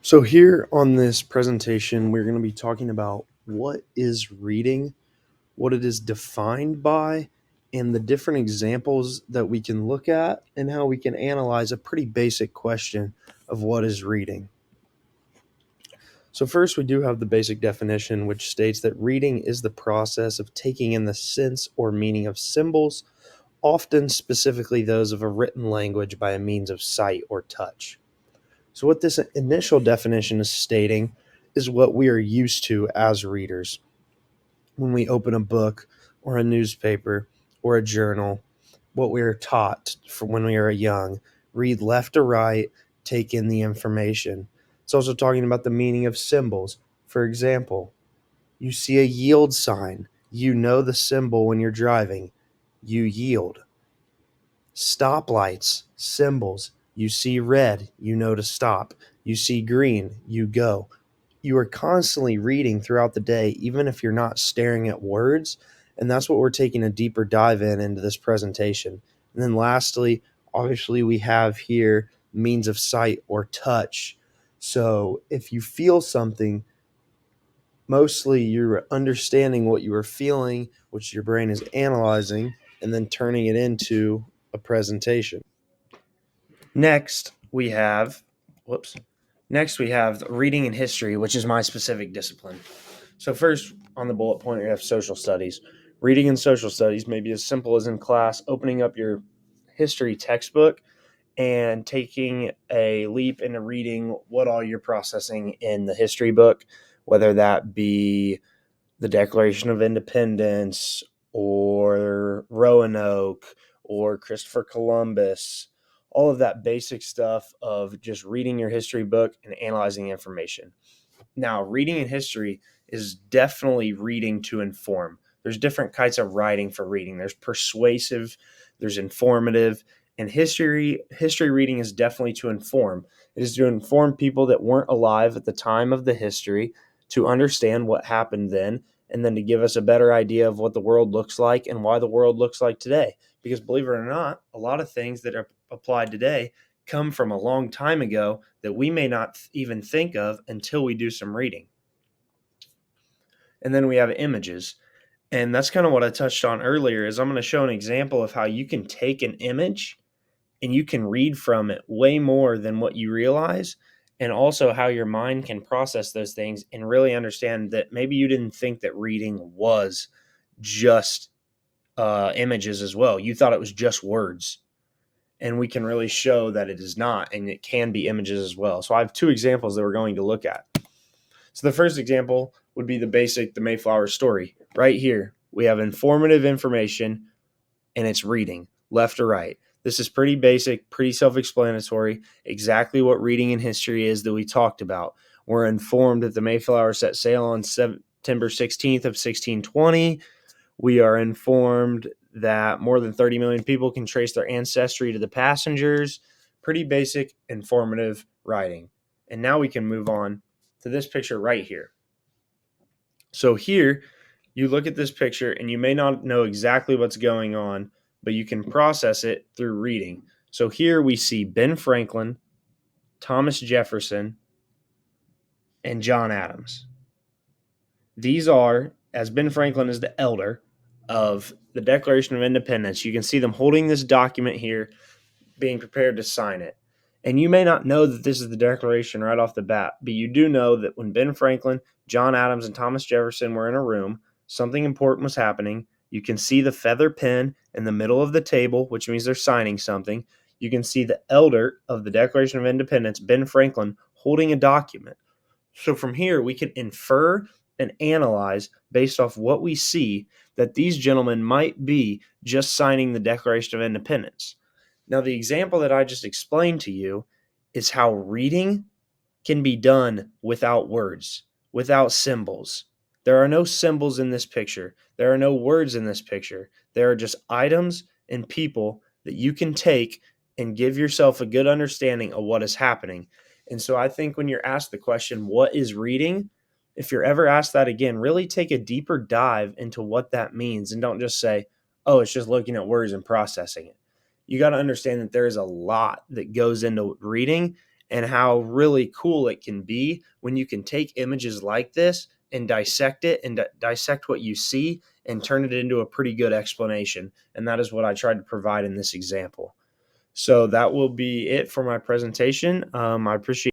So, here on this presentation, we're going to be talking about what is reading, what it is defined by, and the different examples that we can look at, and how we can analyze a pretty basic question of what is reading. So, first, we do have the basic definition, which states that reading is the process of taking in the sense or meaning of symbols, often specifically those of a written language, by a means of sight or touch. So, what this initial definition is stating is what we are used to as readers when we open a book or a newspaper or a journal, what we are taught from when we are young. Read left to right, take in the information. It's also talking about the meaning of symbols. For example, you see a yield sign, you know the symbol when you're driving, you yield. Stoplights, symbols. You see red, you know to stop. You see green, you go. You are constantly reading throughout the day, even if you're not staring at words. And that's what we're taking a deeper dive into this presentation. And then lastly, obviously, we have here means of sight or touch. So if you feel something, mostly you're understanding what you are feeling, which your brain is analyzing, and then turning it into a presentation. Next, we have, whoops. Next, we have reading and history, which is my specific discipline. So first, on the bullet point, we have social studies. Reading and social studies may be as simple as in class opening up your history textbook and taking a leap into reading what all you're processing in the history book, whether that be the Declaration of Independence or Roanoke or Christopher Columbus, all of that basic stuff of just reading your history book and analyzing information. Now, reading in history is definitely reading to inform. There's different kinds of writing for reading. There's persuasive, there's informative, and history reading is definitely to inform. It is to inform people that weren't alive at the time of the history to understand what happened then, and then to give us a better idea of what the world looks like and why the world looks like today. Because believe it or not, a lot of things that are applied today come from a long time ago that we may not even think of until we do some reading. And then we have images. And that's kind of what I touched on earlier is I'm going to show an example of how you can take an image and you can read from it way more than what you realize, and also how your mind can process those things and really understand that maybe you didn't think that reading was just images as well. You thought it was just words, and we can really show that it is not, and it can be images as well. So I have two examples that we're going to look at. So the first example would be the Mayflower story. Right here, we have informative information, and it's reading left to right. This is pretty basic, pretty self-explanatory, exactly what reading in history is that we talked about. We're informed that the Mayflower set sail on September 16th of 1620. We are informed that more than 30 million people can trace their ancestry to the passengers. Pretty basic, informative writing. And now we can move on to this picture right here. So here, you look at this picture and you may not know exactly what's going on, but you can process it through reading. So here we see Ben Franklin, Thomas Jefferson, and John Adams. These are, as Ben Franklin is the elder of the Declaration of Independence, you can see them holding this document here, being prepared to sign it. And you may not know that this is the Declaration right off the bat, but you do know that when Ben Franklin, John Adams, and Thomas Jefferson were in a room, something important was happening. You can see the feather pen in the middle of the table, which means they're signing something. You can see the elder of the Declaration of Independence, Ben Franklin, holding a document. So from here, we can infer and analyze based off what we see that these gentlemen might be just signing the Declaration of Independence. Now, the example that I just explained to you is how reading can be done without words, without symbols. There are no symbols in this picture. There are no words in this picture. There are just items and people that you can take and give yourself a good understanding of what is happening. And so I think when you're asked the question, what is reading? If you're ever asked that again, really take a deeper dive into what that means and don't just say, oh, it's just looking at words and processing it. You got to understand that there is a lot that goes into reading, and how really cool it can be when you can take images like this and dissect it and dissect what you see and turn it into a pretty good explanation. And that is what I tried to provide in this example. So that will be it for my presentation. I appreciate